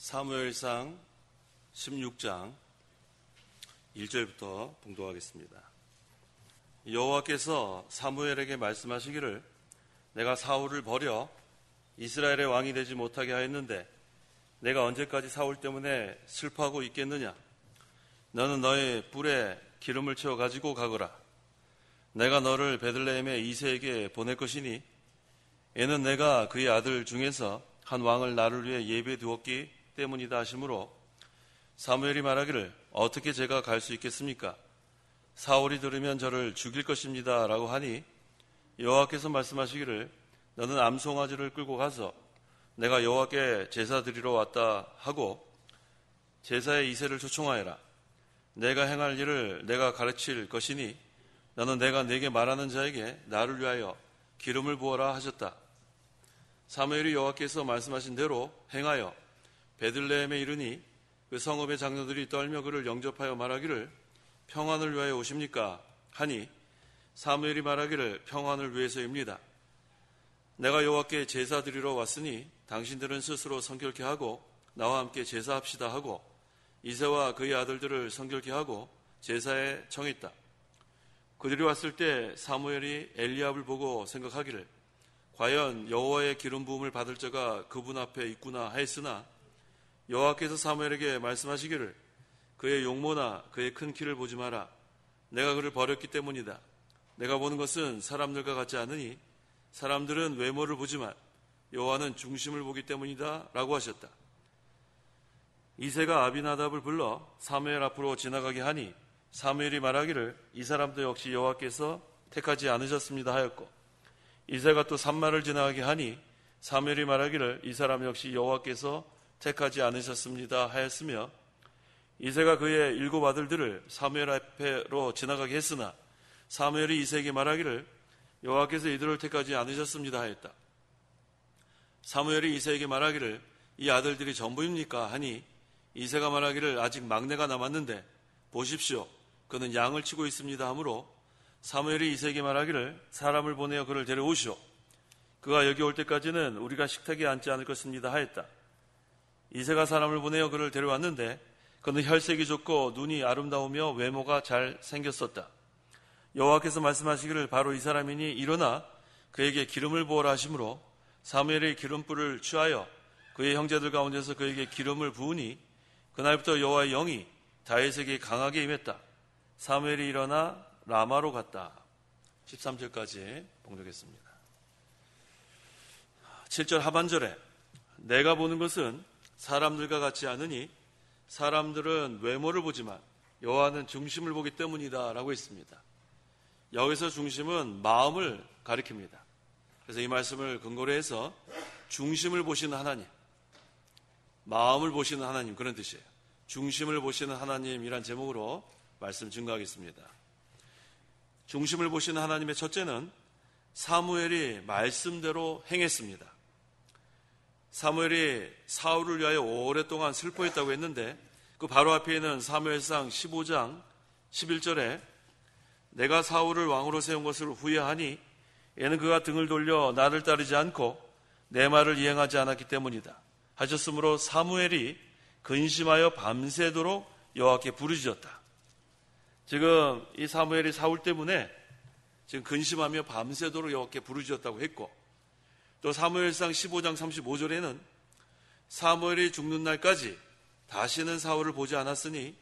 사무엘상 16장 1절부터 봉독하겠습니다. 여호와께서 사무엘에게 말씀하시기를 내가 사울을 버려 이스라엘의 왕이 되지 못하게 하였는데 내가 언제까지 사울 때문에 슬퍼하고 있겠느냐? 너는 너의 뿔에 기름을 채워 가지고 가거라. 내가 너를 베들레헴의 이새에게 보낼 것이니 이는 내가 그의 아들 중에서 한 왕을 나를 위해 예비해 두었기 때문이다 하시므로 사무엘이 말하기를 어떻게 제가 갈 수 있겠습니까? 사울이 들으면 저를 죽일 것입니다 라고 하니 여호와께서 말씀하시기를 너는 암송아지를 끌고 가서 내가 여호와께 제사 드리러 왔다 하고 제사의 이새를 초청하여라. 내가 행할 일을 내가 가르칠 것이니 너는 내가 네게 말하는 자에게 나를 위하여 기름을 부어라 하셨다. 사무엘이 여호와께서 말씀하신 대로 행하여 베들레헴에 이르니 그 성읍의 장로들이 떨며 그를 영접하여 말하기를 평안을 위하여 오십니까? 하니 사무엘이 말하기를 평안을 위해서입니다. 내가 여호와께 제사 드리러 왔으니 당신들은 스스로 성결케 하고 나와 함께 제사합시다 하고 이새와 그의 아들들을 성결케 하고 제사에 청했다. 그들이 왔을 때 사무엘이 엘리압을 보고 생각하기를 과연 여호와의 기름 부음을 받을 자가 그분 앞에 있구나 하였으나 여호와께서 사무엘에게 말씀하시기를 그의 용모나 그의 큰 키를 보지 마라. 내가 그를 버렸기 때문이다. 내가 보는 것은 사람들과 같지 않으니 사람들은 외모를 보지만 여호와는 중심을 보기 때문이다 라고 하셨다. 이새가 아비나답을 불러 사무엘 앞으로 지나가게 하니 사무엘이 말하기를 이 사람도 역시 여호와께서 택하지 않으셨습니다 하였고 이새가 또 산마를 지나가게 하니 사무엘이 말하기를 이 사람 역시 여호와께서 택하지 않으셨습니다 하였으며 이새가 그의 7 아들들을 사무엘 앞으로 지나가게 했으나 사무엘이 이새에게 말하기를 여호와께서 이들을 택하지 않으셨습니다 하였다. 사무엘이 이새에게 말하기를 이 아들들이 전부입니까? 하니 이새가 말하기를 아직 막내가 남았는데 보십시오. 그는 양을 치고 있습니다 하므로 사무엘이 이새에게 말하기를 사람을 보내어 그를 데려오시오. 그가 여기 올 때까지는 우리가 식탁에 앉지 않을 것입니다 하였다. 이새가 사람을 보내어 그를 데려왔는데 그는 혈색이 좋고 눈이 아름다우며 외모가 잘 생겼었다. 여호와께서 말씀하시기를 바로 이 사람이니 일어나 그에게 기름을 부어라 하시므로 사무엘이 기름불을 취하여 그의 형제들 가운데서 그에게 기름을 부으니 그날부터 여호와의 영이 다윗에게 강하게 임했다. 사무엘이 일어나 라마로 갔다. 13절까지 봉독했습니다. 7절 하반절에 내가 보는 것은 사람들과 같지 않으니 사람들은 외모를 보지만 여호와는 중심을 보기 때문이다 라고 했습니다. 여기서 중심은 마음을 가리킵니다. 그래서 이 말씀을 근거로 해서 중심을 보시는 하나님, 마음을 보시는 하나님 그런 뜻이에요. 중심을 보시는 하나님이란 제목으로 말씀 증거하겠습니다. 중심을 보시는 하나님의 첫째는 사무엘이 말씀대로 행했습니다. 사무엘이 사울을 위하여 오랫동안 슬퍼했다고 했는데 그 바로 앞에 있는 사무엘상 15장 11절에 내가 사울을 왕으로 세운 것을 후회하니 이는 그가 등을 돌려 나를 따르지 않고 내 말을 이행하지 않았기 때문이다 하셨으므로 사무엘이 근심하여 밤새도록 여호와께 부르짖었다. 지금 이 사무엘이 사울 때문에 지금 근심하며 밤새도록 여호와께 부르짖었다고 했고 또 사무엘상 15장 35절에는 사무엘이 죽는 날까지 다시는 사울을 보지 않았으니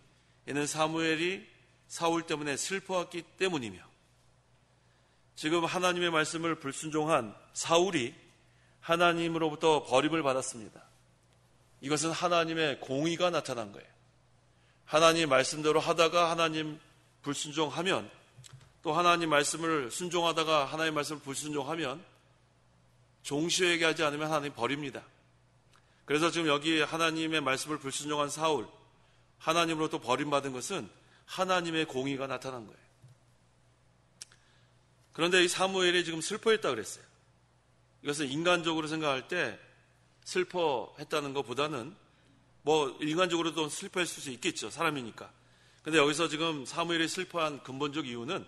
이는 사무엘이 사울 때문에 슬퍼했기 때문이며 지금 하나님의 말씀을 불순종한 사울이 하나님으로부터 버림을 받았습니다. 이것은 하나님의 공의가 나타난 거예요. 하나님 말씀대로 하다가 하나님 불순종하면 또 하나님 말씀을 순종하다가 하나님 말씀을 불순종하면 종시에게 하지 않으면 하나님 버립니다. 그래서 지금 여기 하나님의 말씀을 불순종한 사울, 하나님으로부터 버림받은 것은 하나님의 공의가 나타난 거예요. 그런데 이 사무엘이 지금 슬퍼했다고 그랬어요. 이것은 인간적으로 생각할 때 슬퍼했다는 것보다는 인간적으로도 슬퍼할 수 있겠죠. 사람이니까. 근데 여기서 지금 사무엘이 슬퍼한 근본적 이유는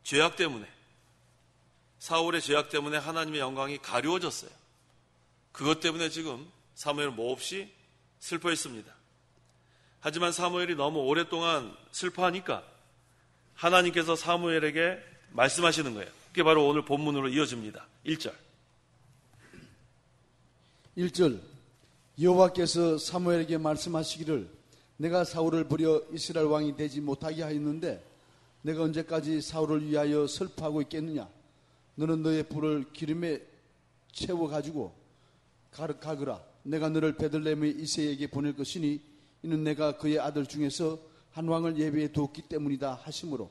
죄악 때문에 사울의 죄악 때문에 하나님의 영광이 가려워졌어요. 그것 때문에 지금 사무엘은 몹시 슬퍼했습니다. 하지만 사무엘이 너무 오랫동안 슬퍼하니까 하나님께서 사무엘에게 말씀하시는 거예요. 그게 바로 오늘 본문으로 이어집니다. 1절. 1절. 여호와께서 사무엘에게 말씀하시기를 내가 사울을 버려 이스라엘 왕이 되지 못하게 하였는데 내가 언제까지 사울을 위하여 슬퍼하고 있겠느냐? 너는 너의 불을 기름에 채워가지고 가거라. 내가 너를 베들레헴의 이새에게 보낼 것이니 이는 내가 그의 아들 중에서 한 왕을 예비해 두었기 때문이다 하시므로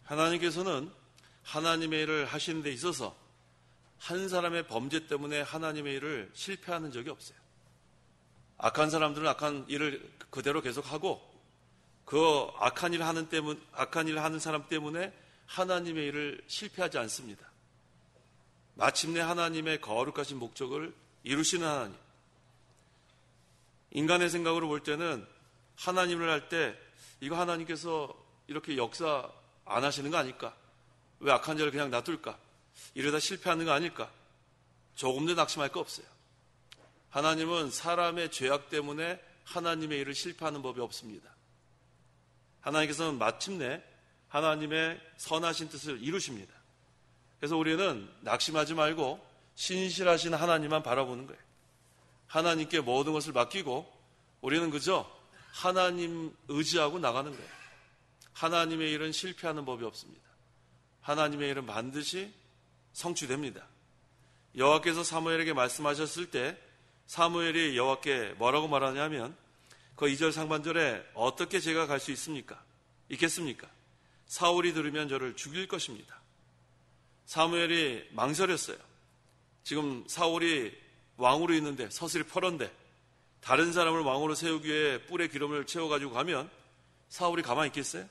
하나님께서는 하나님의 일을 하시는 데 있어서 한 사람의 범죄 때문에 하나님의 일을 실패하는 적이 없어요. 악한 사람들은 악한 일을 그대로 계속하고 그 악한 일을 하는 사람 때문에 하나님의 일을 실패하지 않습니다. 마침내 하나님의 거룩하신 목적을 이루시는 하나님. 인간의 생각으로 볼 때는 하나님을 할 때 이거 하나님께서 이렇게 역사 안 하시는 거 아닐까? 왜 악한 자를 그냥 놔둘까? 이러다 실패하는 거 아닐까? 조금도 낙심할 거 없어요. 하나님은 사람의 죄악 때문에 하나님의 일을 실패하는 법이 없습니다. 하나님께서는 마침내 하나님의 선하신 뜻을 이루십니다. 그래서 우리는 낙심하지 말고 신실하신 하나님만 바라보는 거예요. 하나님께 모든 것을 맡기고 우리는 그저 하나님 의지하고 나가는 거예요. 하나님의 일은 실패하는 법이 없습니다. 하나님의 일은 반드시 성취됩니다. 여호와께서 사무엘에게 말씀하셨을 때 사무엘이 여호와께 뭐라고 말하냐면 그 2절 상반절에 어떻게 제가 갈 수 있겠습니까? 사울이 들으면 저를 죽일 것입니다. 사무엘이 망설였어요. 지금 사울이 왕으로 있는데 서슬이 펄언데 다른 사람을 왕으로 세우기 위해 뿔에 기름을 채워가지고 가면 사울이 가만히 있겠어요?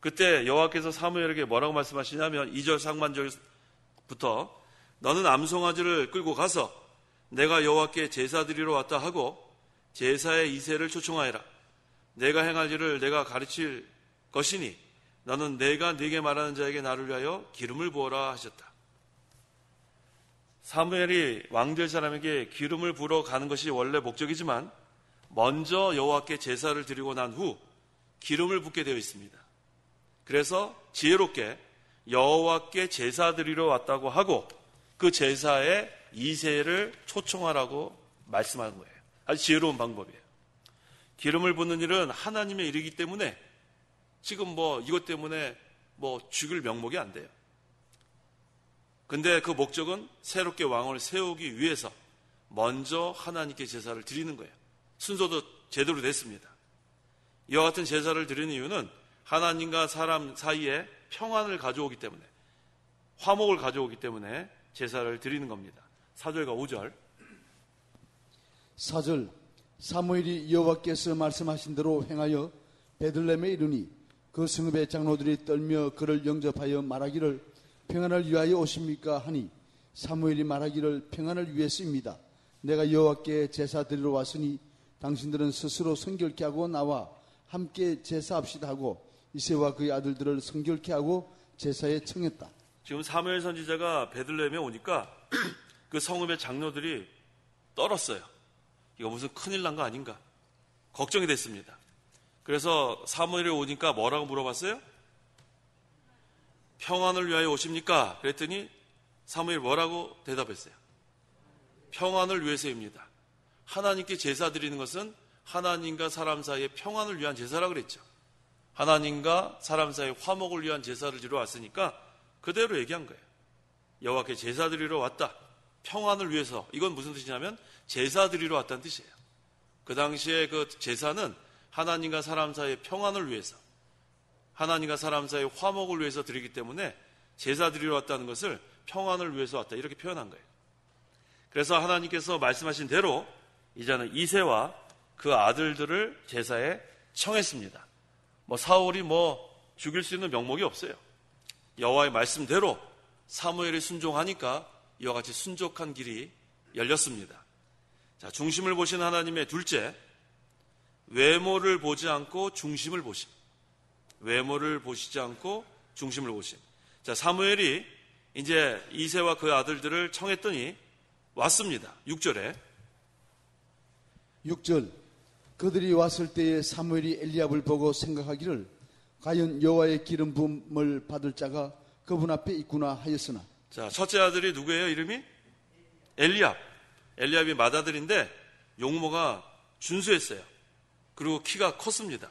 그때 여호와께서 사무엘에게 뭐라고 말씀하시냐면 2절 상반절부터 너는 암송아지를 끌고 가서 내가 여호와께 제사 드리러 왔다 하고 제사의 이새를 초청하여라. 내가 행할 일을 내가 가르칠 것이니 너는 내가 네게 말하는 자에게 나를 위하여 기름을 부어라 하셨다. 사무엘이 왕될 사람에게 기름을 부러 가는 것이 원래 목적이지만 먼저 여호와께 제사를 드리고 난 후 기름을 붓게 되어 있습니다. 그래서 지혜롭게 여호와께 제사 드리러 왔다고 하고 그 제사에 이새를 초청하라고 말씀하는 거예요. 아주 지혜로운 방법이에요. 기름을 붓는 일은 하나님의 일이기 때문에 지금 이것 때문에 죽일 명목이 안 돼요. 근데 그 목적은 새롭게 왕을 세우기 위해서 먼저 하나님께 제사를 드리는 거예요. 순서도 제대로 됐습니다. 이와 같은 제사를 드리는 이유는 하나님과 사람 사이에 평안을 가져오기 때문에 화목을 가져오기 때문에 제사를 드리는 겁니다. 4절과 5절 4절 사무엘이 여호와께서 말씀하신 대로 행하여 베들레헴에 이르니 그 성읍의 장로들이 떨며 그를 영접하여 말하기를 평안을 위하여 오십니까 하니 사무엘이 말하기를 평안을 위해서입니다. 내가 여호와께 제사 드리러 왔으니 당신들은 스스로 성결케 하고 나와 함께 제사합시다 하고 이새와 그의 아들들을 성결케 하고 제사에 청했다. 지금 사무엘 선지자가 베들레헴에 오니까 그 성읍의 장로들이 떨었어요. 이거 무슨 큰일 난 거 아닌가? 걱정이 됐습니다. 그래서 사무엘이 오니까 뭐라고 물어봤어요? 평안을 위하여 오십니까? 그랬더니 사무엘이 뭐라고 대답했어요? 평안을 위해서입니다. 하나님께 제사 드리는 것은 하나님과 사람 사이의 평안을 위한 제사라고 그랬죠. 하나님과 사람 사이의 화목을 위한 제사를 드리러 왔으니까 그대로 얘기한 거예요. 여호와께 제사 드리러 왔다. 평안을 위해서. 이건 무슨 뜻이냐면 제사 드리러 왔다는 뜻이에요. 그 당시에 그 제사는 하나님과 사람 사이의 평안을 위해서, 하나님과 사람 사이의 화목을 위해서 드리기 때문에 제사 드리러 왔다는 것을 평안을 위해서 왔다 이렇게 표현한 거예요. 그래서 하나님께서 말씀하신 대로 이제는 이새와 그 아들들을 제사에 청했습니다. 사울이 죽일 수 있는 명목이 없어요. 여호와의 말씀대로 사무엘이 순종하니까 이와 같이 순종한 길이 열렸습니다. 자, 중심을 보시는 하나님의 둘째, 외모를 보지 않고 중심을 보심. 외모를 보시지 않고 중심을 보심. 자, 사무엘이 이제 이새와 그 아들들을 청했더니 왔습니다. 6절에 6절 그들이 왔을 때에 사무엘이 엘리압을 보고 생각하기를 과연 여호와의 기름 부음을 받을 자가 그분 앞에 있구나 하였으나. 자, 첫째 아들이 누구예요? 이름이? 엘리압. 엘리압이 맏아들인데 용모가 준수했어요. 그리고 키가 컸습니다.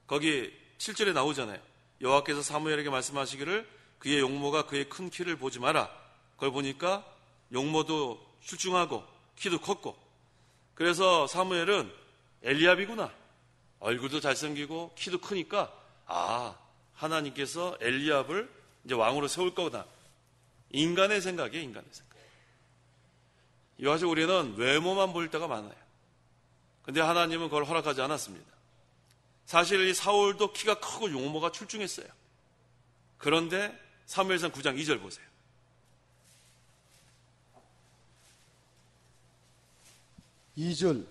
거기 7절에 나오잖아요. 여호와께서 사무엘에게 말씀하시기를 그의 용모가 그의 큰 키를 보지 마라. 그걸 보니까 용모도 출중하고 키도 컸고, 그래서 사무엘은 엘리압이구나, 얼굴도 잘생기고 키도 크니까 하나님께서 엘리압을 이제 왕으로 세울 거구나. 인간의 생각이에요. 인간의 생각. 여하시 우리는 외모만 볼 때가 많아요. 근데 하나님은 그걸 허락하지 않았습니다. 사실 이 사울도 키가 크고 용모가 출중했어요. 그런데 사무엘상 9장 2절 보세요. (2절)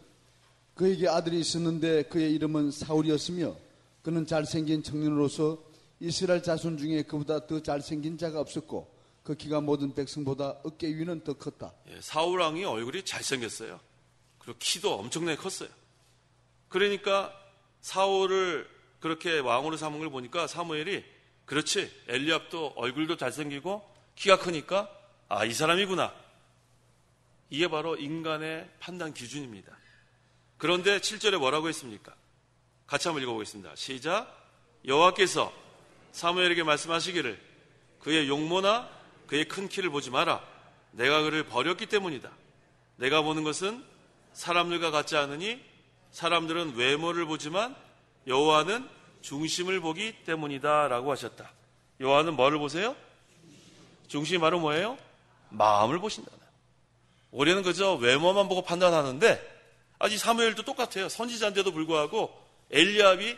그에게 아들이 있었는데 그의 이름은 사울이었으며 그는 잘생긴 청년으로서 이스라엘 자손 중에 그보다 더 잘생긴 자가 없었고 그 키가 모든 백성보다 어깨 위는 더 컸다. 사울 왕이 얼굴이 잘생겼어요. 그리고 키도 엄청나게 컸어요. 그러니까 사울을 그렇게 왕으로 삼은 걸 보니까 사무엘이 그렇지, 엘리압도 얼굴도 잘생기고 키가 크니까 이 사람이구나. 이게 바로 인간의 판단 기준입니다. 그런데 7절에 뭐라고 했습니까? 같이 한번 읽어보겠습니다. 시작. 여호와께서 사무엘에게 말씀하시기를 그의 용모나 그의 큰 키를 보지 마라. 내가 그를 버렸기 때문이다. 내가 보는 것은 사람들과 같지 않으니 사람들은 외모를 보지만 여호와는 중심을 보기 때문이다 라고 하셨다. 여호와는 뭐를 보세요? 중심이 바로 뭐예요? 마음을 보신다. 우리는 그저 외모만 보고 판단하는데 아직 사무엘도 똑같아요. 선지자인데도 불구하고 엘리압이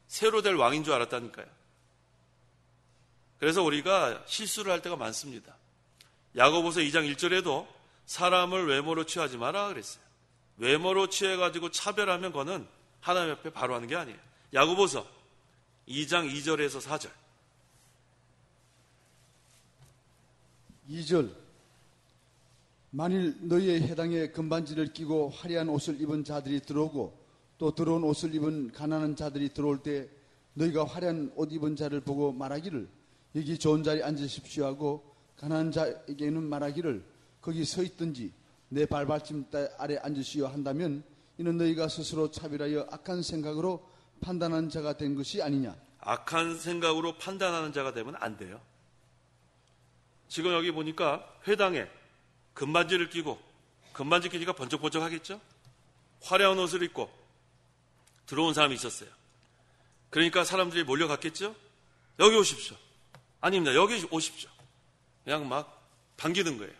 새로 될 왕인 줄 알았다니까요. 그래서 우리가 실수를 할 때가 많습니다. 야고보서 2장 1절에도 사람을 외모로 취하지 마라 그랬어요. 외모로 취해가지고 차별하면 그거는 하나님 앞에 바로 하는 게 아니에요. 야고보서 2장 2절에서 4절. 2절 만일 너희의 해당에 금반지를 끼고 화려한 옷을 입은 자들이 들어오고 또 더러운 옷을 입은 가난한 자들이 들어올 때 너희가 화려한 옷 입은 자를 보고 말하기를 여기 좋은 자리에 앉으십시오 하고 가난한 자에게는 말하기를 거기 서 있든지 내 발받침 아래 앉으시오 한다면 이는 너희가 스스로 차별하여 악한 생각으로 판단하는 자가 된 것이 아니냐. 악한 생각으로 판단하는 자가 되면 안 돼요. 지금 여기 보니까 회당에 금반지를 끼고, 금반지 끼니까 번쩍번쩍 하겠죠? 화려한 옷을 입고 들어온 사람이 있었어요. 그러니까 사람들이 몰려갔겠죠? 여기 오십시오. 아닙니다. 여기 오십시오. 그냥 막 반기는 거예요.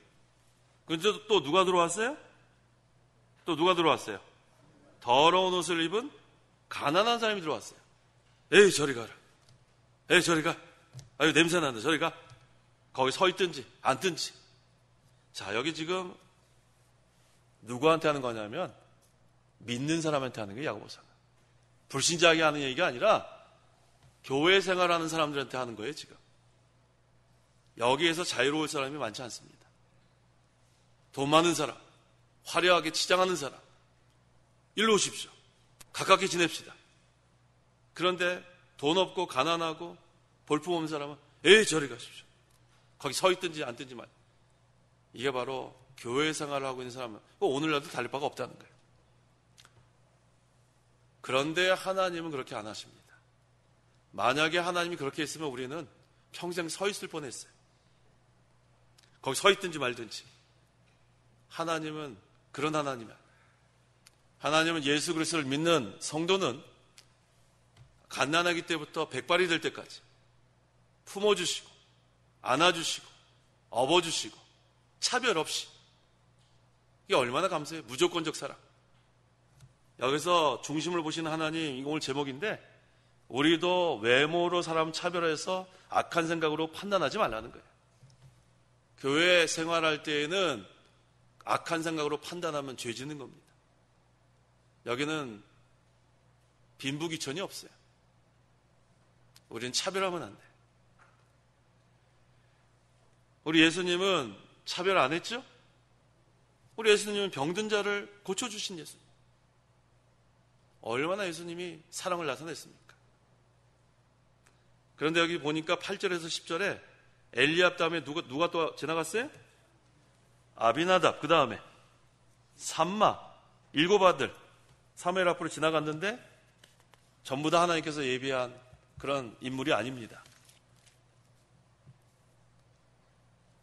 그런데 또 누가 들어왔어요? 또 누가 들어왔어요? 더러운 옷을 입은 가난한 사람이 들어왔어요. 에이 저리 가라. 에이 저리 가. 아유 냄새 난다. 저리 가. 거기 서 있든지 앉든지. 자, 여기 지금 누구한테 하는 거냐면 믿는 사람한테 하는 게 야고보서. 불신자에게 하는 얘기가 아니라 교회 생활하는 사람들한테 하는 거예요. 지금 여기에서 자유로울 사람이 많지 않습니다. 돈 많은 사람, 화려하게 치장하는 사람, 일로 오십시오. 가깝게 지냅시다. 그런데 돈 없고 가난하고 볼품 없는 사람은 에이 저리 가십시오. 거기 서 있든지 앉든지 말. 이게 바로 교회 생활을 하고 있는 사람은 오늘날도 달릴 바가 없다는 거예요. 그런데 하나님은 그렇게 안 하십니다. 만약에 하나님이 그렇게 했으면 우리는 평생 서 있을 뻔했어요. 거기 서 있든지 말든지. 하나님은 그런 하나님이야. 하나님은 예수 그리스도를 믿는 성도는 갓난아기 때부터 백발이 될 때까지 품어주시고 안아주시고 업어주시고 차별 없이. 이게 얼마나 감사해요. 무조건적 사랑. 여기서 중심을 보시는 하나님, 이거 오늘 제목인데 우리도 외모로 사람 차별해서 악한 생각으로 판단하지 말라는 거예요. 교회 생활할 때에는 악한 생각으로 판단하면 죄 짓는 겁니다. 여기는 빈부귀천이 없어요. 우리는 차별하면 안 돼요. 우리 예수님은 차별 안 했죠? 우리 예수님은 병든 자를 고쳐주신 예수님. 얼마나 예수님이 사랑을 나타냈습니까? 그런데 여기 보니까 8절에서 10절에 엘리압 다음에 누가 또 지나갔어요? 아비나답, 그 다음에 삼마, 7 아들 사무엘 앞으로 지나갔는데 전부 다 하나님께서 예비한 그런 인물이 아닙니다.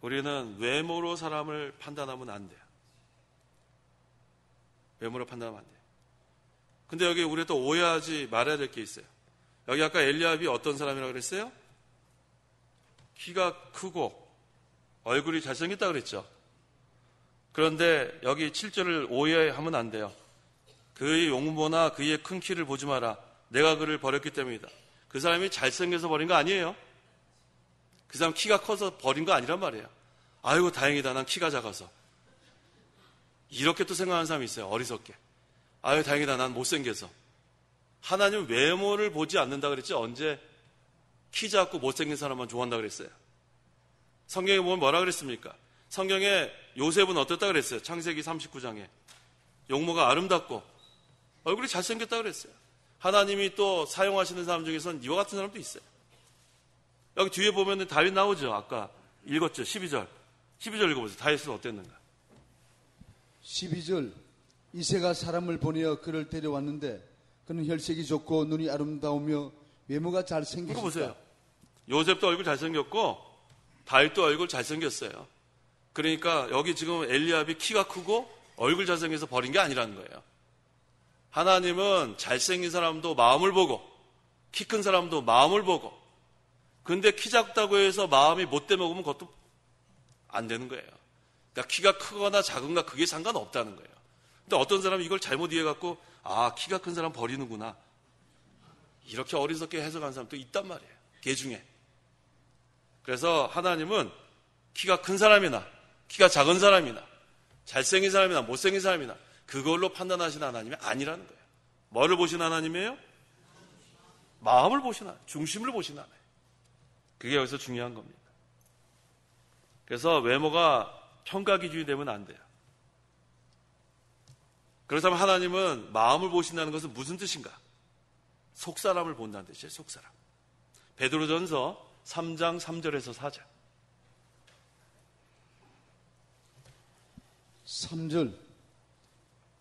우리는 외모로 사람을 판단하면 안 돼요. 외모로 판단하면 안 돼요. 근데 여기 우리가 또 오해하지 말아야 될 게 있어요. 여기 아까 엘리압이 어떤 사람이라고 그랬어요? 키가 크고 얼굴이 잘생겼다고 그랬죠. 그런데 여기 7절을 오해하면 안 돼요. 그의 용모나 그의 큰 키를 보지 마라. 내가 그를 버렸기 때문이다. 그 사람이 잘생겨서 버린 거 아니에요. 그 사람 키가 커서 버린 거 아니란 말이에요. 아이고 다행이다. 난 키가 작아서. 이렇게 또 생각하는 사람이 있어요. 어리석게. 아유 다행이다. 난 못생겨서. 하나님 외모를 보지 않는다 그랬죠. 언제 키 작고 못생긴 사람만 좋아한다 그랬어요. 성경에 보면 뭐라 그랬습니까? 성경에 요셉은 어떻다 그랬어요? 창세기 39장에 용모가 아름답고 얼굴이 잘생겼다 그랬어요. 하나님이 또 사용하시는 사람 중에서는 이와 같은 사람도 있어요. 여기 뒤에 보면 다윗 나오죠. 아까 읽었죠. 12절 읽어보세요. 다윗은 어땠는가? 12절 이새가 사람을 보내어 그를 데려왔는데 그는 혈색이 좋고 눈이 아름다우며 외모가 잘생겼다. 이거 보세요. 요셉도 얼굴 잘생겼고 다윗도 얼굴 잘생겼어요. 그러니까 여기 지금 엘리압이 키가 크고 얼굴 잘생겨서 버린 게 아니라는 거예요. 하나님은 잘생긴 사람도 마음을 보고 키 큰 사람도 마음을 보고, 근데 키 작다고 해서 마음이 못돼 먹으면 그것도 안 되는 거예요. 그러니까 키가 크거나 작은가 그게 상관없다는 거예요. 근데 어떤 사람이 이걸 잘못 이해해갖고 아 키가 큰 사람 버리는구나 이렇게 어리석게 해석하는 사람도 있단 말이에요. 개 중에. 그래서 하나님은 키가 큰 사람이나 키가 작은 사람이나 잘생긴 사람이나 못생긴 사람이나 그걸로 판단하시는 하나님이 아니라는 거예요. 뭐를 보시는 하나님이에요? 마음을 보시는 하나님, 중심을 보시는 하나님. 그게 여기서 중요한 겁니다. 그래서 외모가 평가 기준이 되면 안 돼요. 그렇다면 하나님은 마음을 보신다는 것은 무슨 뜻인가? 속사람을 본다는 뜻이에요. 속사람. 베드로전서 3장 3절에서 4절. 3절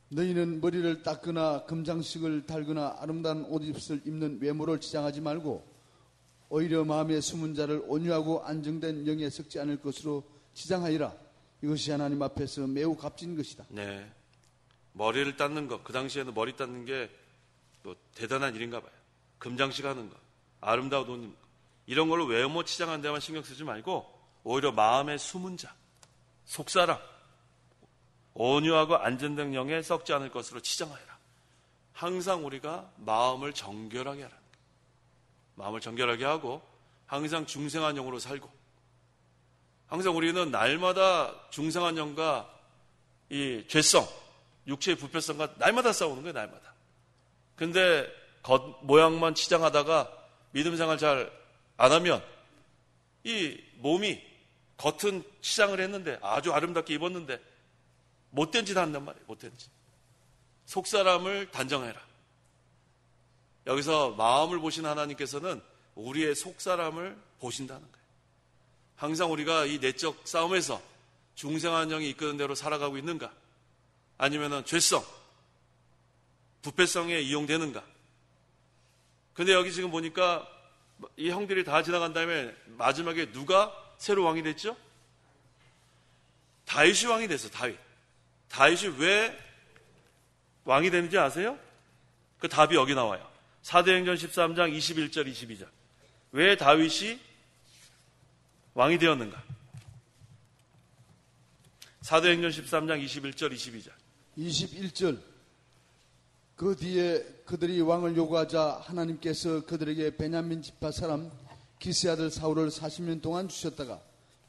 너희는 머리를 닦거나 금장식을 달거나 아름다운 옷입을 입는 외모를 지장하지 말고 오히려 마음에 숨은 자를 온유하고 안정된 영에 섞지 않을 것으로 지장하리라. 이것이 하나님 앞에서 매우 값진 것이다. 네, 머리를 닦는 것, 그 당시에는 머리 닦는 게 또 대단한 일인가 봐요. 금장식 하는 것, 아름다운 옷 입는 것, 이런 걸로 외모 치장하는 데만 신경 쓰지 말고 오히려 마음에 숨은 자, 속사람, 온유하고 안전된 영에 썩지 않을 것으로 치장하여라. 항상 우리가 마음을 정결하게 하라는 거예요. 마음을 정결하게 하고 항상 중생한 영으로 살고, 항상 우리는 날마다 중생한 영과 이 죄성, 육체의 부패성과 날마다 싸우는 거예요. 날마다. 근데 겉모양만 치장하다가 믿음 생활 잘 안 하면 이 몸이 겉은 치장을 했는데 아주 아름답게 입었는데 못된 짓 한단 말이에요. 못된 짓. 속사람을 단정해라. 여기서 마음을 보신 하나님께서는 우리의 속사람을 보신다는 거예요. 항상 우리가 이 내적 싸움에서 중생한 영이 이끄는 대로 살아가고 있는가? 아니면은 죄성, 부패성에 이용되는가? 근데 여기 지금 보니까 이 형들이 다 지나간 다음에 마지막에 누가 새로 왕이 됐죠? 다윗이 왕이 됐어. 다윗이 왜 왕이 되는지 아세요? 그 답이 여기 나와요. 사도행전 13장 21절 22절. 왜 다윗이 왕이 되었는가? 사도행전 13장 21절 22절. 21절 그 뒤에 그들이 왕을 요구하자 하나님께서 그들에게 베냐민 지파 사람 기스 아들 사울을 40년 동안 주셨다가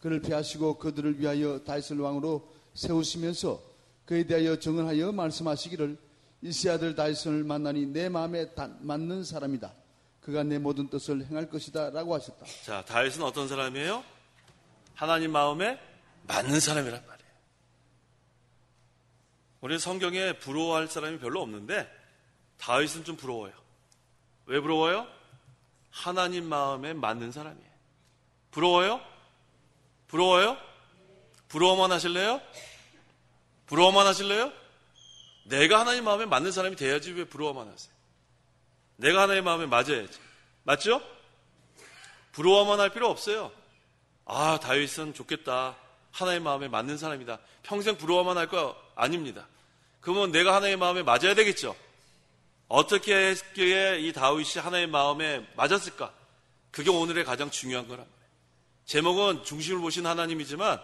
그를 피하시고 그들을 위하여 다윗을 왕으로 세우시면서 그에 대하여 정언하여 말씀하시기를 이세 아들 다윗을 만나니 내 마음에 맞는 사람이다. 그가 내 모든 뜻을 행할 것이다 라고 하셨다. 자, 다윗은 어떤 사람이에요? 하나님 마음에 맞는 사람이란 말이에요. 우리 성경에 부러워할 사람이 별로 없는데 다윗은 좀 부러워요. 왜 부러워요? 하나님 마음에 맞는 사람이에요. 부러워요? 부러워요? 부러워만 하실래요? 부러워만 하실래요? 내가 하나님 마음에 맞는 사람이 돼야지 왜 부러워만 하세요? 내가 하나님 마음에 맞아야지. 맞죠? 부러워만 할 필요 없어요. 아, 다윗은 좋겠다. 하나님 마음에 맞는 사람이다. 평생 부러워만 할 거 아닙니다. 그러면 내가 하나님 마음에 맞아야 되겠죠. 어떻게 했기에 이 다윗이 하나님 마음에 맞았을까? 그게 오늘의 가장 중요한 거란 말이에요. 제목은 중심을 보신 하나님이지만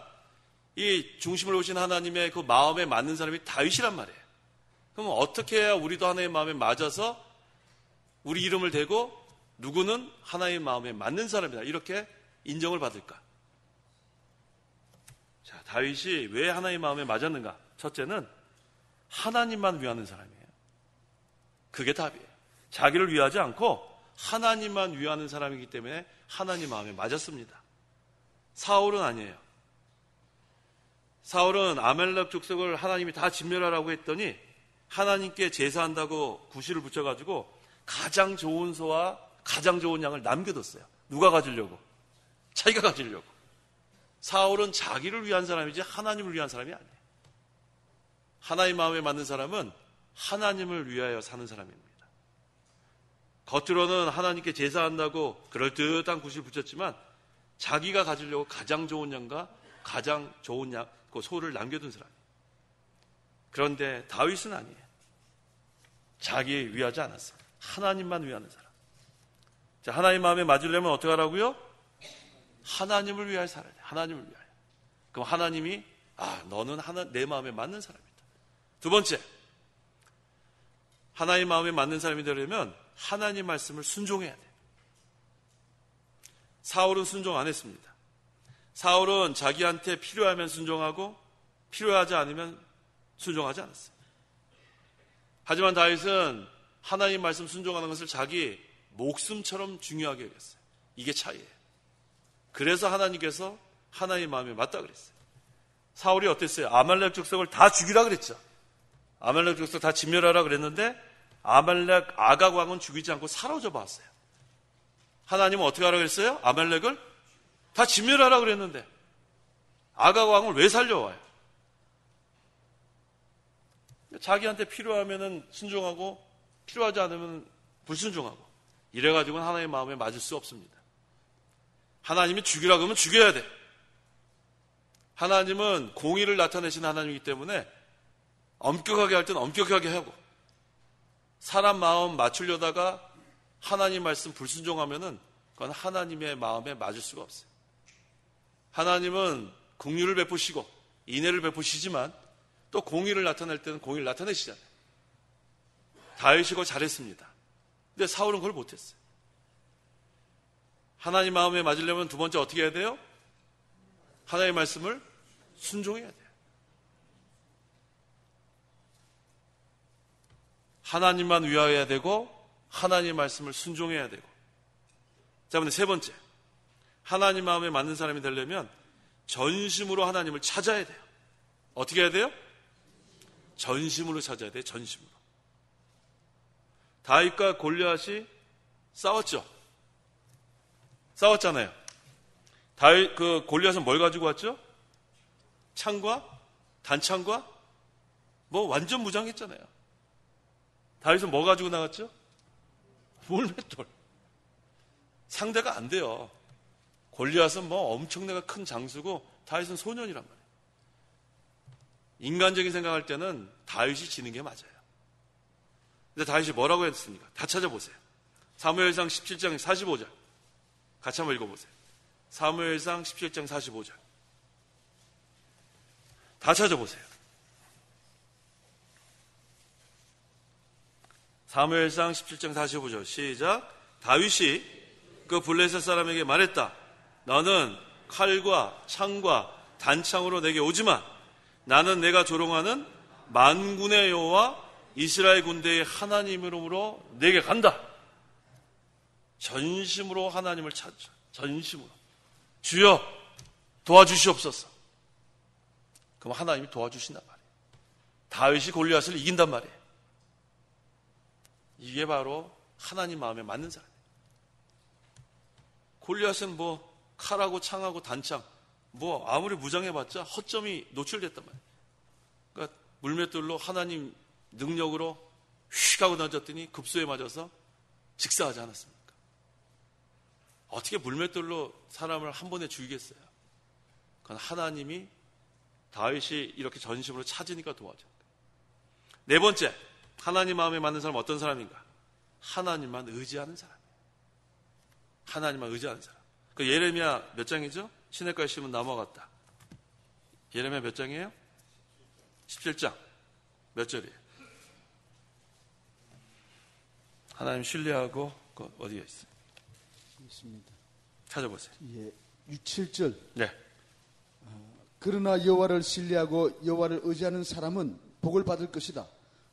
이 중심을 보신 하나님의 그 마음에 맞는 사람이 다윗이란 말이에요. 그럼 어떻게 해야 우리도 하나님 마음에 맞아서 우리 이름을 대고 누구는 하나님 마음에 맞는 사람이다 이렇게 인정을 받을까? 자, 다윗이 왜 하나님 마음에 맞았는가? 첫째는 하나님만 위하는 사람이에요. 그게 답이에요. 자기를 위하지 않고 하나님만 위하는 사람이기 때문에 하나님 마음에 맞았습니다. 사울은 아니에요. 사울은 아말렉 족속을 하나님이 다 진멸하라고 했더니 하나님께 제사한다고 구실을 붙여가지고 가장 좋은 소와 가장 좋은 양을 남겨뒀어요. 누가 가지려고? 자기가 가지려고. 사울은 자기를 위한 사람이지 하나님을 위한 사람이 아니에요. 하나님 마음에 맞는 사람은 하나님을 위하여 사는 사람입니다. 겉으로는 하나님께 제사한다고 그럴듯한 구실 붙였지만 자기가 가지려고 가장 좋은 양과 가장 좋은 양, 그 소를 남겨둔 사람이에요. 그런데 다윗은 아니에요. 자기 위하지 않았어요. 하나님만 위하는 사람. 자, 하나님 마음에 맞으려면 어떻게 하라고요? 하나님을 위하여 살아야 돼요. 하나님을 위하여. 그럼 하나님이 너는 내 마음에 맞는 사람이다. 두 번째, 하나님 마음에 맞는 사람이 되려면 하나님 말씀을 순종해야 돼요. 사울은 순종 안 했습니다. 사울은 자기한테 필요하면 순종하고 필요하지 않으면 순종하지 않았어요. 하지만 다윗은 하나님 말씀 순종하는 것을 자기 목숨처럼 중요하게 여겼어요. 이게 차이예요. 그래서 하나님께서 하나님 마음에 맞다 그랬어요. 사울이 어땠어요? 아말렉 족속을 다 죽이라 그랬죠. 아말렉 족속 다 진멸하라 그랬는데 아말렉 아각 왕은 죽이지 않고 사로잡아 왔어요. 하나님은 어떻게 하라 그랬어요? 아말렉을 다 진멸하라 그랬는데 아각 왕을 왜 살려와요? 자기한테 필요하면 순종하고 필요하지 않으면 불순종하고 이래가지고는 하나님의 마음에 맞을 수 없습니다. 하나님이 죽이라 그러면 죽여야 돼. 하나님은 공의를 나타내신 하나님이기 때문에 엄격하게 할 때는 엄격하게 하고 사람 마음 맞추려다가 하나님 말씀 불순종하면은 그건 하나님의 마음에 맞을 수가 없어요. 하나님은 긍휼을 베푸시고 인애를 베푸시지만 또 공의를 나타낼 때는 공의를 나타내시잖아요. 다윗이 그걸 잘했습니다. 근데 사울은 그걸 못했어요. 하나님 마음에 맞으려면 두 번째 어떻게 해야 돼요? 하나님의 말씀을 순종해야 돼요. 하나님만 위하여야 되고 하나님의 말씀을 순종해야 되고. 자, 근데 세 번째, 하나님 마음에 맞는 사람이 되려면 전심으로 하나님을 찾아야 돼요. 어떻게 해야 돼요? 전심으로 찾아야 돼요. 전심으로. 다윗과 골리앗이 싸웠죠. 싸웠잖아요. 다윗 골리앗은 뭘 가지고 왔죠? 창과 단창과 완전 무장했잖아요. 다윗은 뭐 가지고 나갔죠? 물맷돌. 상대가 안 돼요. 골리앗은 엄청나게 큰 장수고 다윗은 소년이란 말이에요. 인간적인 생각할 때는 다윗이 지는 게 맞아요. 근데 다윗이 뭐라고 했습니까? 다 찾아보세요. 사무엘상 17장 45절. 같이 한번 읽어보세요. 사무엘상 17장 45절. 다 찾아보세요. 사무엘상 17장 45절. 시작. 다윗이 그 블레셋 사람에게 말했다. 너는 칼과 창과 단창으로 내게 오지마. 나는 내가 조롱하는 만군의 여호와 이스라엘 군대의 하나님으로 내게 간다. 전심으로 하나님을 찾죠. 전심으로. 주여 도와주시옵소서. 그럼 하나님이 도와주신단 말이에요. 다윗이 골리앗을 이긴단 말이에요. 이게 바로 하나님 마음에 맞는 사람이에요. 골리앗은 뭐 칼하고 창하고 단창 뭐 아무리 무장해봤자 허점이 노출됐단 말이에요. 그러니까 물맷돌로 하나님 능력으로 휙 하고 던졌더니 급소에 맞아서 직사하지 않았습니까? 어떻게 물맷돌로 사람을 한 번에 죽이겠어요? 그건 하나님이 다윗이 이렇게 전심으로 찾으니까 도와줘요. 네 번째, 하나님 마음에 맞는 사람은 어떤 사람인가? 하나님만 의지하는 사람이에요. 하나님만 의지하는 사람. 그 예레미야 몇 장이죠? 시냇가에 심은 나무와 같다. 예레미야 몇 장이에요? 17장. 몇 절이에요? 하나님 신뢰하고 어디가 있어요? 있습니다. 찾아보세요. 예, 6, 7절. 네. 그러나 여호와를 신뢰하고 여호와를 의지하는 사람은 복을 받을 것이다.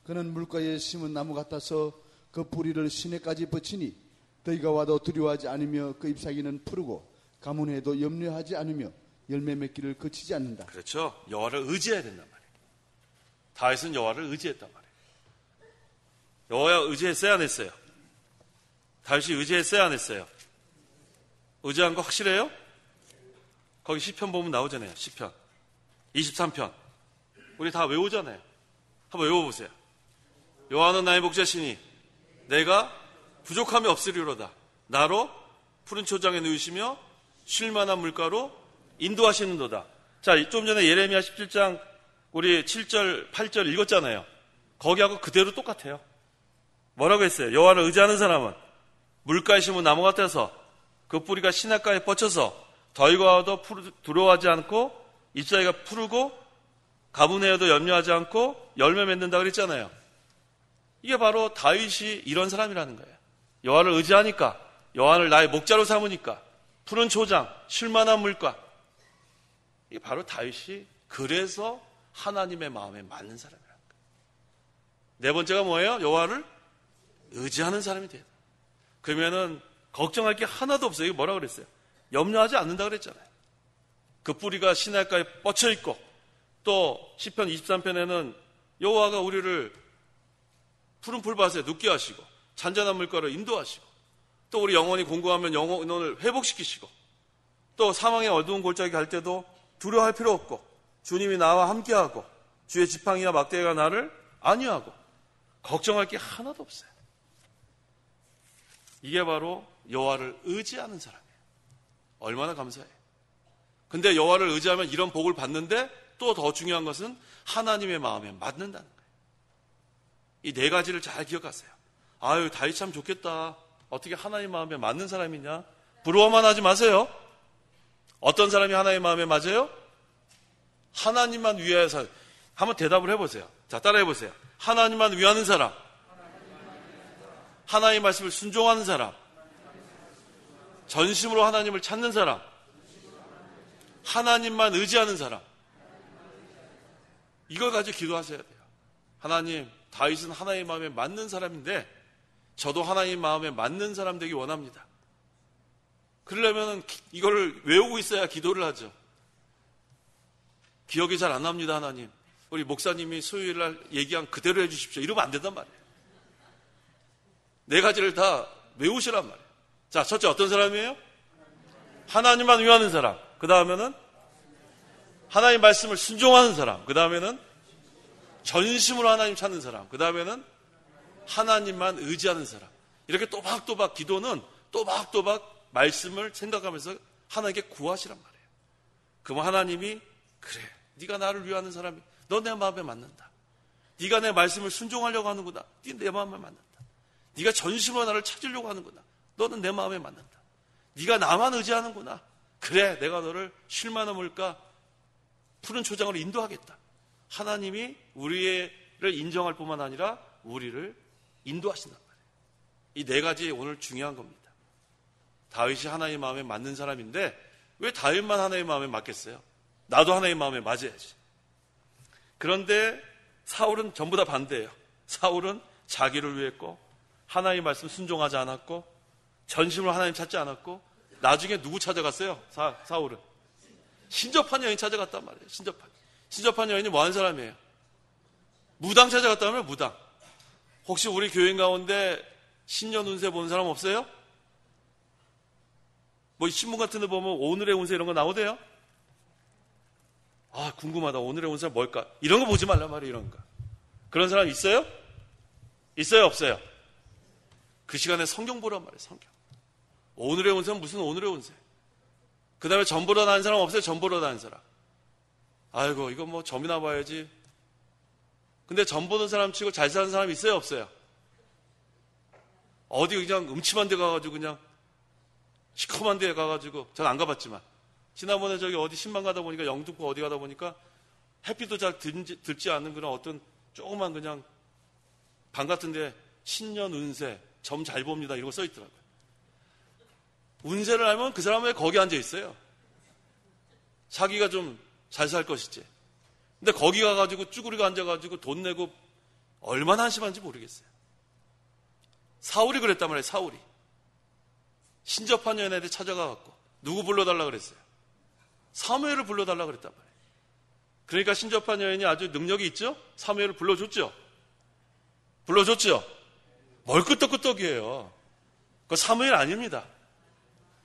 그는 물가에 심은 나무 같아서 그 뿌리를 시내까지 뻗치니 더위가 와도 두려워하지 않으며 그 잎사귀는 푸르고 가뭄에도 염려하지 않으며 열매 맺기를 그치지 않는다. 그렇죠. 여호와를 의지해야 된단 말이에요. 다윗은 여호와를 의지했단 말이에요. 여호와 의지했어야 안 했어요? 다윗이 의지했어야 안 했어요? 의지한 거 확실해요? 거기 시편 보면 나오잖아요. 시편 23편 우리 다 외우잖아요. 한번 외워보세요. 여호와는 나의 목자시니 내가 부족함이 없으리로다. 나로 푸른 초장에 누이시며 쉴만한 물가로 인도하시는도다. 자, 좀 전에 예레미야 17장 우리 7절 8절 읽었잖아요. 거기하고 그대로 똑같아요. 뭐라고 했어요? 여호와를 의지하는 사람은 물가에 심은 나무 같아서 그 뿌리가 시냇가에 뻗쳐서 더위가 와도 두려워하지 않고 잎사귀가 푸르고 가뭄에도 염려하지 않고 열매 맺는다 그랬잖아요. 이게 바로 다윗이 이런 사람이라는 거예요. 여호와를 의지하니까, 여호와를 나의 목자로 삼으니까 푸른 초장, 쉴만한 물가. 이게 바로 다윗이 그래서 하나님의 마음에 맞는 사람이라는 거예요. 네 번째가 뭐예요? 여호와를 의지하는 사람이 돼요. 그러면은 걱정할 게 하나도 없어요. 이게 뭐라 그랬어요? 염려하지 않는다 그랬잖아요. 그 뿌리가 시냇가에 뻗쳐 있고 또 시편 23편에는 여호와가 우리를 푸른 풀밭에 눕게 하시고 잔잔한 물가로 인도하시고 또 우리 영혼이 공고하면 영혼을 회복시키시고 또 사망의 어두운 골짜기 갈 때도 두려워할 필요 없고 주님이 나와 함께하고 주의 지팡이와 막대기가 나를 안위하고 걱정할 게 하나도 없어요. 이게 바로 여호와를 의지하는 사람이에요. 얼마나 감사해요. 근데 여호와를 의지하면 이런 복을 받는데 또 더 중요한 것은 하나님의 마음에 맞는다는 거예요. 이 네 가지를 잘 기억하세요. 아유, 다윗 참 좋겠다. 어떻게 하나님 마음에 맞는 사람이냐? 부러워만 하지 마세요. 어떤 사람이 하나님 마음에 맞아요? 하나님만 위하여 살. 한번 대답을 해보세요. 자, 따라해보세요. 하나님만 위하는 사람, 하나님의 말씀을 순종하는 사람, 전심으로 하나님을 찾는 사람, 하나님만 의지하는 사람. 이걸 가지고 기도하셔야 돼요. 하나님, 다윗은 하나님의 마음에 맞는 사람인데 저도 하나님 마음에 맞는 사람 되기 원합니다. 그러려면 이거를 외우고 있어야 기도를 하죠. 기억이 잘 안 납니다. 하나님, 우리 목사님이 수요일 날 얘기한 그대로 해주십시오. 이러면 안 된단 말이에요. 네 가지를 다 외우시란 말이에요. 자, 첫째 어떤 사람이에요? 하나님만 위하는 사람. 그 다음에는 하나님 말씀을 순종하는 사람. 그 다음에는 전심으로 하나님 찾는 사람. 그 다음에는 하나님만 의지하는 사람. 이렇게 또박또박 기도는 또박또박 말씀을 생각하면서 하나님께 구하시란 말이에요. 그러면 하나님이 그래, 네가 나를 위하는 사람이 너 내 마음에 맞는다. 네가 내 말씀을 순종하려고 하는구나. 네 내 마음에 맞는다. 네가 전심으로 나를 찾으려고 하는구나. 너는 내 마음에 맞는다. 네가 나만 의지하는구나. 그래, 내가 너를 쉴만한 물가 푸른 초장으로 인도하겠다. 하나님이 우리를 인정할 뿐만 아니라 우리를 인도하신단 말이에요. 이 네 가지 오늘 중요한 겁니다. 다윗이 하나님 마음에 맞는 사람인데 왜 다윗만 하나님 마음에 맞겠어요? 나도 하나님 마음에 맞아야지. 그런데 사울은 전부 다 반대예요. 사울은 자기를 위했고 하나님 말씀 순종하지 않았고 전심으로 하나님 찾지 않았고 나중에 누구 찾아갔어요? 사울은 신접한 여인 찾아갔단 말이에요. 신접한 여인이 뭐 하는 사람이에요? 무당 찾아갔다면 무당. 혹시 우리 교인 가운데 신년 운세 보는 사람 없어요? 뭐 신문 같은 데 보면 오늘의 운세 이런 거 나오대요? 아, 궁금하다. 오늘의 운세가 뭘까? 이런 거 보지 말란 말이에요, 이런 거. 그런 사람 있어요? 있어요, 없어요? 그 시간에 성경 보란 말이에요, 성경. 오늘의 운세는 무슨 오늘의 운세? 그 다음에 점 보러 다니는 사람 없어요? 점 보러 다니는 사람. 아이고, 이거 뭐 점이나 봐야지. 근데 점 보는 사람 치고 잘 사는 사람 있어요, 없어요? 어디 그냥 음침한 데 가가지고 그냥 시커먼 데 가가지고, 전 안 가봤지만 지난번에 저기 어디 신방 가다 보니까 영등포 어디 가다 보니까 햇빛도 잘 들지 않는 그런 어떤 조그만 그냥 방 같은데 신년 운세 점 잘 봅니다 이러고 써 있더라고요. 운세를 알면 그 사람은 왜 거기 앉아 있어요? 자기가 좀 잘 살 것이지. 근데 거기 가가지고 쭈구리가 앉아가지고 돈 내고 얼마나 한심한지 모르겠어요. 사울이 그랬단 말이에요. 사울이 신접한 여인한테 찾아가갖고 누구 불러달라 그랬어요? 사무엘을 불러달라 그랬단 말이에요. 그러니까 신접한 여인이 아주 능력이 있죠? 사무엘을 불러줬죠? 불러줬죠? 뭘 끄떡끄떡이에요. 그거 사무엘 아닙니다.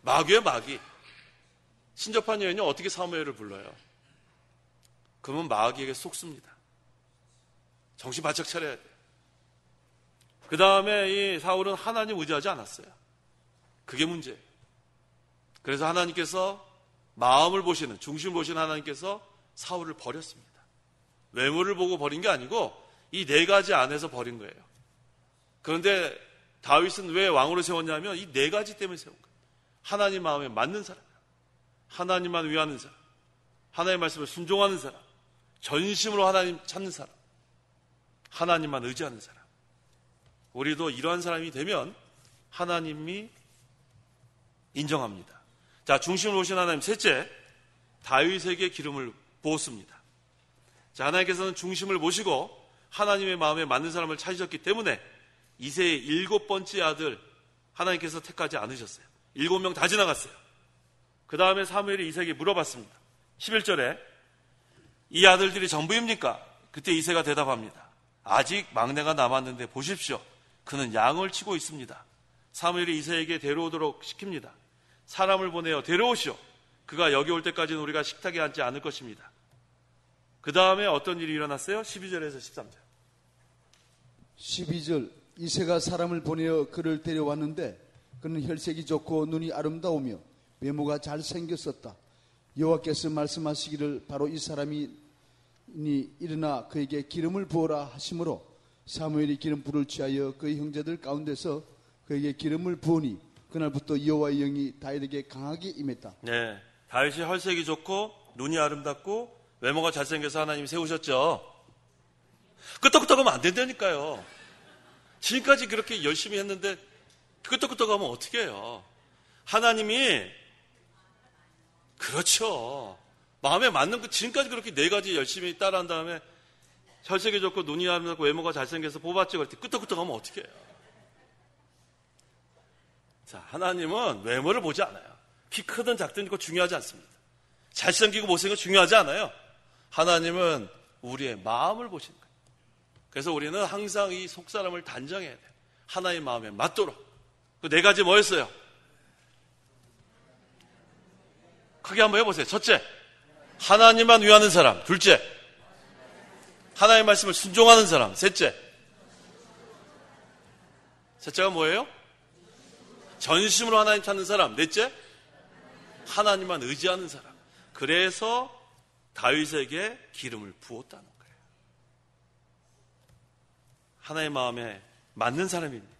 마귀예요, 마귀. 신접한 여인이 어떻게 사무엘을 불러요? 그러면 마귀에게 속습니다. 정신 바짝 차려야 돼요. 그 다음에 이 사울은 하나님 의지하지 않았어요. 그게 문제예요. 그래서 하나님께서 마음을 보시는, 중심을 보시는 하나님께서 사울을 버렸습니다. 외모를 보고 버린 게 아니고 이 네 가지 안에서 버린 거예요. 그런데 다윗은 왜 왕으로 세웠냐면 이 네 가지 때문에 세운 거예요. 하나님 마음에 맞는 사람, 하나님만 위하는 사람, 하나님의 말씀을 순종하는 사람, 전심으로 하나님 찾는 사람, 하나님만 의지하는 사람. 우리도 이러한 사람이 되면 하나님이 인정합니다. 자, 중심을 보신 하나님. 셋째, 다윗에게 기름을 부었습니다. 자, 하나님께서는 중심을 보시고 하나님의 마음에 맞는 사람을 찾으셨기 때문에 이새의 7번째 아들 하나님께서 택하지 않으셨어요. 7명 다 지나갔어요. 그 다음에 사무엘이 이새에게 물어봤습니다. 11절에 이 아들들이 전부입니까? 그때 이새가 대답합니다. 아직 막내가 남았는데 보십시오. 그는 양을 치고 있습니다. 사무엘이 이새에게 데려오도록 시킵니다. 사람을 보내어 데려오시오. 그가 여기 올 때까지는 우리가 식탁에 앉지 않을 것입니다. 그 다음에 어떤 일이 일어났어요? 12절에서 13절. 12절 이새가 사람을 보내어 그를 데려왔는데 그는 혈색이 좋고 눈이 아름다우며 외모가 잘생겼었다. 여호와께서 말씀하시기를 바로 이 사람이 일어나 그에게 기름을 부어라 하심으로 사무엘이 기름 불을 취하여 그의 형제들 가운데서 그에게 기름을 부으니 그날부터 여호와의 영이 다윗에게 강하게 임했다. 네, 다윗이 혈색이 좋고 눈이 아름답고 외모가 잘생겨서 하나님이 세우셨죠. 끄떡끄떡하면 안 된다니까요. 지금까지 그렇게 열심히 했는데 끄떡끄떡하면 어떻게 해요? 하나님이 그렇죠. 마음에 맞는 거 지금까지 그렇게 네 가지 열심히 따라한 다음에 혈색이 좋고 눈이 아름답고 외모가 잘생겨서 뽑았지 그럴 때 끄떡끄떡하면 어떻게 해요? 자, 하나님은 외모를 보지 않아요. 키 크든 작든 그거 중요하지 않습니다. 잘생기고 못생기고 중요하지 않아요. 하나님은 우리의 마음을 보시는 거예요. 그래서 우리는 항상 이 속사람을 단정해야 돼요. 하나의 마음에 맞도록. 그 네 가지 뭐였어요? 크게 한번 해보세요. 첫째, 하나님만 위하는 사람. 둘째, 하나님의 말씀을 순종하는 사람. 셋째가 뭐예요? 전심으로 하나님 찾는 사람. 넷째, 하나님만 의지하는 사람. 그래서 다윗에게 기름을 부었다는 거예요. 하나의 마음에 맞는 사람입니다.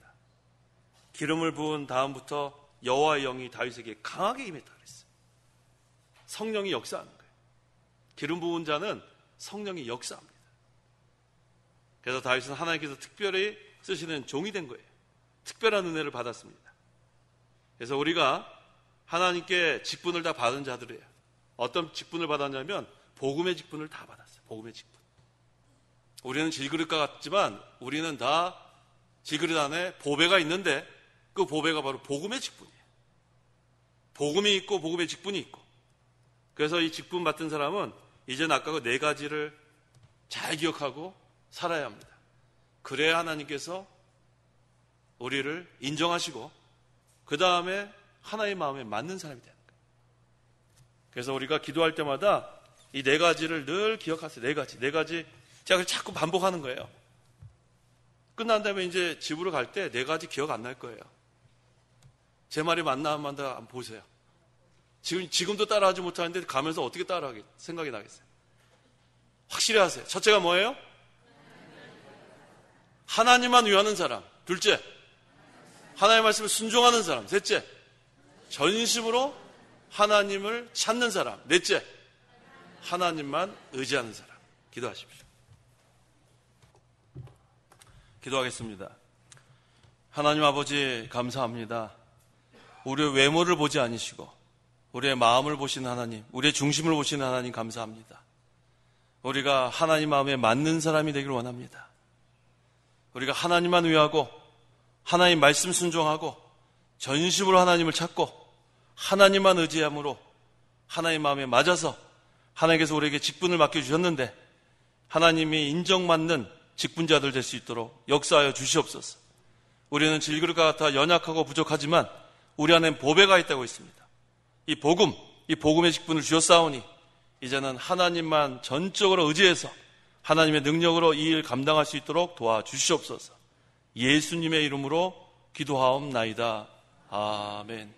기름을 부은 다음부터 여호와의 영이 다윗에게 강하게 임했다 그랬어요. 성령이 역사하는 거예요. 기름 부은 자는 성령이 역사합니다. 그래서 다윗은 하나님께서 특별히 쓰시는 종이 된 거예요. 특별한 은혜를 받았습니다. 그래서 우리가 하나님께 직분을 다 받은 자들이에요. 어떤 직분을 받았냐면 복음의 직분을 다 받았어요. 복음의 직분. 우리는 질그릇과 같지만 우리는 다 질그릇 안에 보배가 있는데 그 보배가 바로 복음의 직분이에요. 복음이 있고 복음의 직분이 있고. 그래서 이 직분 받은 사람은 이제는 아까 그 네 가지를 잘 기억하고 살아야 합니다. 그래야 하나님께서 우리를 인정하시고 그 다음에 하나의 마음에 맞는 사람이 되는 거예요. 그래서 우리가 기도할 때마다 이 네 가지를 늘 기억하세요. 네 가지. 제가 자꾸 반복하는 거예요. 끝난 다음에 이제 집으로 갈 때 네 가지 기억 안 날 거예요. 제 말이 맞나 안 맞나 한번 보세요. 지금도 따라하지 못하는데 가면서 어떻게 따라하게 생각이 나겠어요? 확실히 하세요. 첫째가 뭐예요? 하나님만 위하는 사람. 둘째, 하나님의 말씀을 순종하는 사람. 셋째, 전심으로 하나님을 찾는 사람. 넷째, 하나님만 의지하는 사람. 기도하십시오. 기도하겠습니다. 하나님 아버지 감사합니다. 우리의 외모를 보지 않으시고 우리의 마음을 보시는 하나님, 우리의 중심을 보시는 하나님 감사합니다. 우리가 하나님 마음에 맞는 사람이 되기를 원합니다. 우리가 하나님만 위하고 하나님 말씀 순종하고 전심으로 하나님을 찾고 하나님만 의지함으로 하나님 마음에 맞아서 하나님께서 우리에게 직분을 맡겨주셨는데 하나님이 인정받는 직분자들 될 수 있도록 역사하여 주시옵소서. 우리는 질그릇과 같아 연약하고 부족하지만 우리 안엔 보배가 있다고 했습니다. 이 복음의 직분을 주셨사오니 이제는 하나님만 전적으로 의지해서 하나님의 능력으로 이 일 감당할 수 있도록 도와주시옵소서. 예수님의 이름으로 기도하옵나이다. 아멘.